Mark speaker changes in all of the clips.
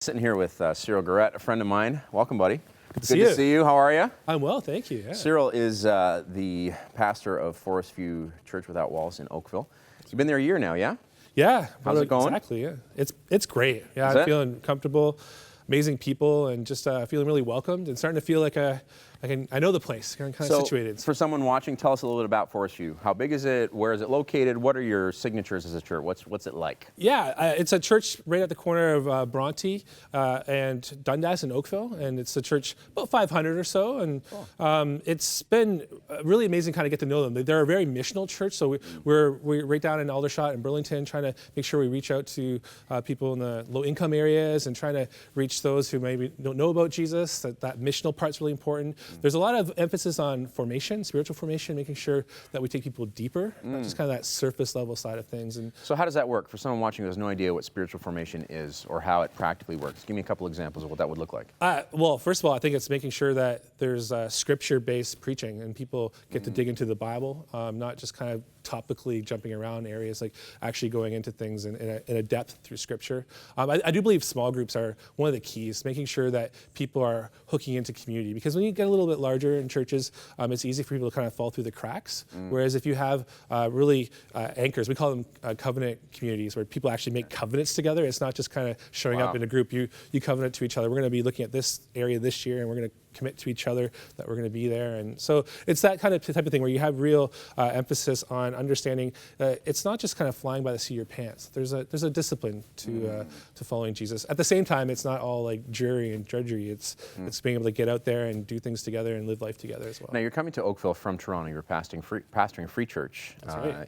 Speaker 1: Sitting here with Cyril Guerette, a friend of mine. Welcome, buddy.
Speaker 2: Good
Speaker 1: to see you. How are you?
Speaker 2: I'm well, thank you. Yeah.
Speaker 1: Cyril is the pastor of ForestView Church Without Walls in Oakville. You've been there a year now, yeah?
Speaker 2: Yeah.
Speaker 1: How's it going?
Speaker 2: Exactly, yeah. It's great. Yeah,
Speaker 1: Is
Speaker 2: I'm
Speaker 1: it?
Speaker 2: feeling comfortable, amazing people, and just feeling really welcomed and starting to feel like I know the place, kind of situated.
Speaker 1: For someone watching, tell us a little bit about ForestView. How big is it? Where is it located? What are your signatures as a church? What's it like?
Speaker 2: Yeah, it's a church right at the corner of Bronte and Dundas in Oakville, and it's a church about 500 or so, and it's been really amazing kind of get to know them. They're a very missional church, so we're right down in Aldershot and Burlington, trying to make sure we reach out to people in the low-income areas and trying to reach those who maybe don't know about Jesus. That missional part's really important. There's a lot of emphasis on formation, spiritual formation, making sure that we take people deeper, not just kind of that surface level side of things. And
Speaker 1: so how does that work? For someone watching who has no idea what spiritual formation is or how it practically works, give me a couple examples of what that would look like.
Speaker 2: Well, first of all, I think it's making sure that there's scripture-based preaching and people get to dig into the Bible, not just kind of topically jumping around areas, like actually going into things in a depth through scripture. I do believe small groups are one of the keys, making sure that people are hooking into community, because when you get a little bit larger in churches, it's easy for people to kind of fall through the cracks. Whereas if you have really anchors, we call them covenant communities, where people actually make covenants together. It's not just kind of showing up in a group. You covenant to each other. We're going to be looking at this area this year, and we're going to commit to each other that we're going to be there. And so it's that kind of type of thing where you have real emphasis on understanding it's not just kind of flying by the seat of your pants. There's a discipline to following Jesus. At the same time, it's not all like dreary and drudgery. It's being able to get out there and do things together and live life together as well.
Speaker 1: Now, you're coming to Oakville from Toronto. You're pastoring a free church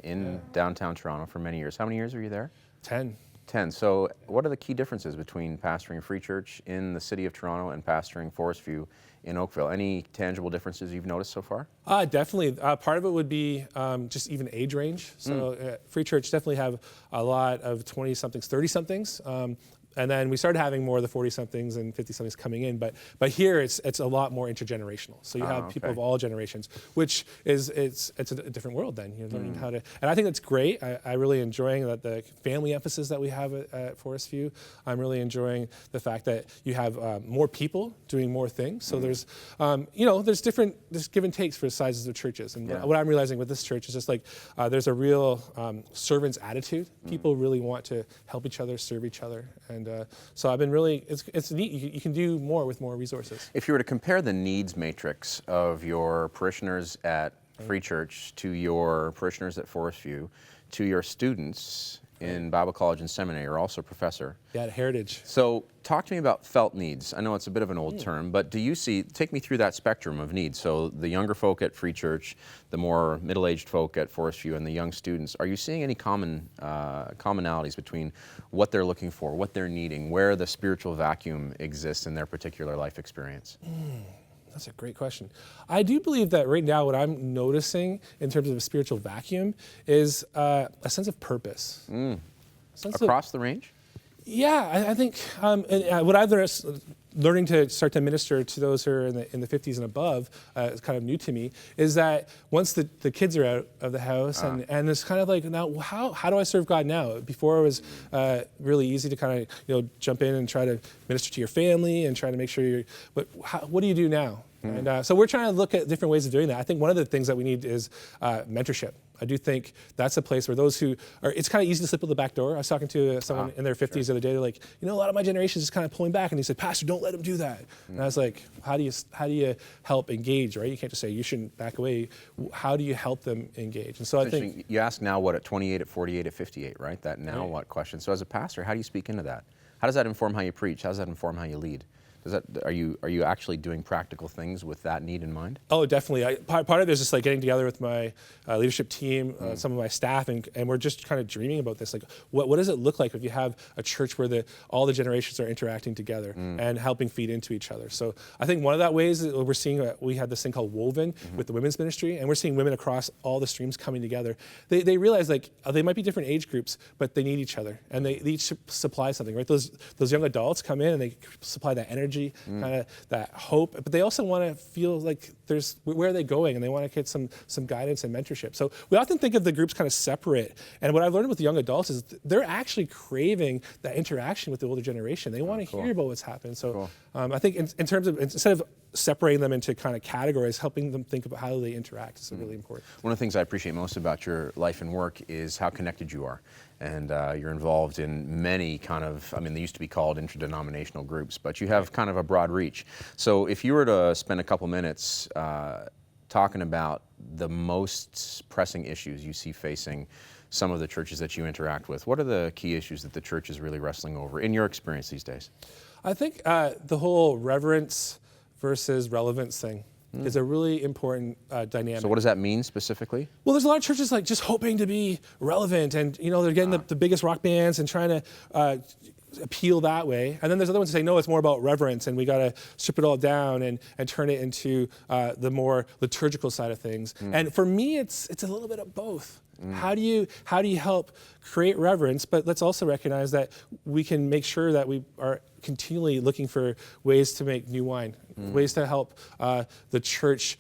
Speaker 1: in downtown Toronto for many years. How many years were you there?
Speaker 2: 10.
Speaker 1: 10. So what are the key differences between pastoring a free church in the city of Toronto and pastoring ForestView in Oakville? Any tangible differences you've noticed so far?
Speaker 2: Definitely. Part of it would be just even age range. So free church definitely have a lot of 20-somethings, 30-somethings. And then we started having more of the 40-somethings and 50-somethings coming in, but here it's a lot more intergenerational. So you have people of all generations, which it's a different world. Then you're learning how to, and I think that's great. I really enjoying that the family emphasis that we have at ForestView. I'm really enjoying the fact that you have more people doing more things. So there's there's give and takes for the sizes of churches. And what I'm realizing with this church is just like there's a real servant's attitude. People really want to help each other, serve each other. And so I've been really, it's neat. You can do more with more resources.
Speaker 1: If you were to compare the needs matrix of your parishioners at Free Church to your parishioners at ForestView to your students in Bible College and Seminary, you're also a professor.
Speaker 2: Yeah, at Heritage.
Speaker 1: So talk to me about felt needs. I know it's a bit of an old term, but do you take me through that spectrum of needs? So the younger folk at Free Church, the more middle-aged folk at ForestView, and the young students. Are you seeing any commonalities between what they're looking for, what they're needing, where the spiritual vacuum exists in their particular life experience?
Speaker 2: That's a great question. I do believe that right now what I'm noticing in terms of a spiritual vacuum is a sense of purpose.
Speaker 1: Across the range?
Speaker 2: Yeah, I think what I've learning to start to minister to those who are in the 50s and above is kind of new to me, is that once the kids are out of the house and it's kind of like, now how do I serve God now? Before it was really easy to kind of jump in and try to minister to your family and try to make sure but what do you do now? And so we're trying to look at different ways of doing that. I think one of the things that we need is mentorship. I do think that's a place where those who are, it's kind of easy to slip out the back door. I was talking to someone in their 50s the other day. They're like, a lot of my generation is just kind of pulling back. And he said, Pastor, don't let them do that. And I was like, how do you help engage, right? You can't just say, you shouldn't back away. How do you help them engage? And so I think...
Speaker 1: You ask now what at 28, at 48, at 58, right? That now what question. So as a pastor, how do you speak into that? How does that inform how you preach? How does that inform how you lead? Are you actually doing practical things with that need in mind?
Speaker 2: Oh, definitely. Part of it is just like getting together with my leadership team, some of my staff, and we're just kind of dreaming about this. Like, what does it look like if you have a church where all the generations are interacting together and helping feed into each other? So I think one of that ways that we're seeing, we had this thing called Woven with the women's ministry, and we're seeing women across all the streams coming together. They realize like they might be different age groups, but they need each other, and they each supply something, right? Those young adults come in and they supply that energy energy, kind of that hope, but they also want to feel like where are they going, and they want to get some guidance and mentorship. So we often think of the groups kind of separate, and what I've learned with young adults is they're actually craving that interaction with the older generation. They want to hear about what's happened. So I think in terms of, instead of separating them into kind of categories, helping them think about how they interact is really important.
Speaker 1: One of the things I appreciate most about your life and work is how connected you are. And you're involved in many kind of, they used to be called interdenominational groups, but you have kind of a broad reach. So if you were to spend a couple minutes talking about the most pressing issues you see facing some of the churches that you interact with, what are the key issues that the church is really wrestling over in your experience these days?
Speaker 2: I think the whole reverence versus relevance thing is a really important dynamic.
Speaker 1: So what does that mean specifically?
Speaker 2: Well, there's a lot of churches like just hoping to be relevant, and they're getting the biggest rock bands and trying to appeal that way. And then there's other ones that say, no, it's more about reverence, and we got to strip it all down and turn it into the more liturgical side of things. And for me, it's a little bit of both. How do you help create reverence, but let's also recognize that we can make sure that we are continually looking for ways to make new wine, ways to help the church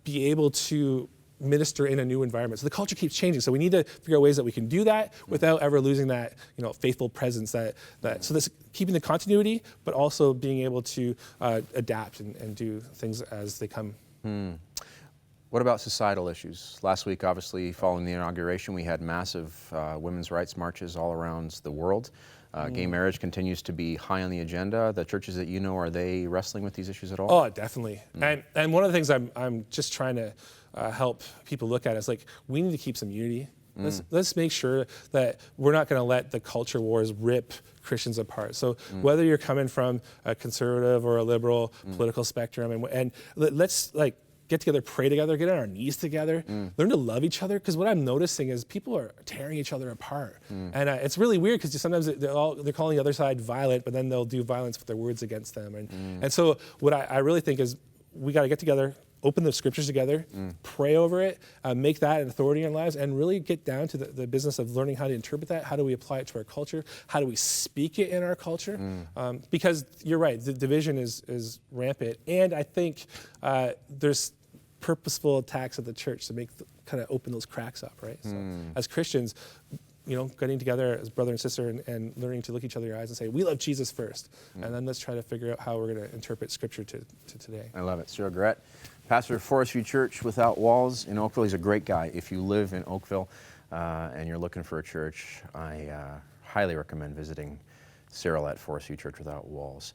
Speaker 2: be able to minister in a new environment. So the culture keeps changing. So we need to figure out ways that we can do that without ever losing that, faithful presence. So this keeping the continuity, but also being able to adapt and do things as they come.
Speaker 1: What about societal issues? Last week, obviously, following the inauguration, we had massive women's rights marches all around the world. Gay marriage continues to be high on the agenda. The churches that you know, are they wrestling with these issues at all?
Speaker 2: Oh, definitely. And one of the things I'm just trying to help people look at is we need to keep some unity. Let's make sure that we're not going to let the culture wars rip Christians apart. So whether you're coming from a conservative or a liberal political spectrum, and let's get together, pray together, get on our knees together, learn to love each other. Because what I'm noticing is people are tearing each other apart. And it's really weird because sometimes they're calling the other side violent, but then they'll do violence with their words against them. And so what I really think is we got to get together, open the scriptures together, pray over it, make that an authority in our lives, and really get down to the business of learning how to interpret that. How do we apply it to our culture? How do we speak it in our culture? Because you're right, the division is rampant. And I think there's purposeful attacks at the church to kind of open those cracks up, right? So as Christians, getting together as brother and sister and learning to look each other in the eyes and say, we love Jesus first. And then let's try to figure out how we're going to interpret scripture to today.
Speaker 1: I love it. Cyril Guerette, pastor of ForestView Church Without Walls in Oakville. He's a great guy. If you live in Oakville and you're looking for a church, I highly recommend visiting Cyril at ForestView Church Without Walls.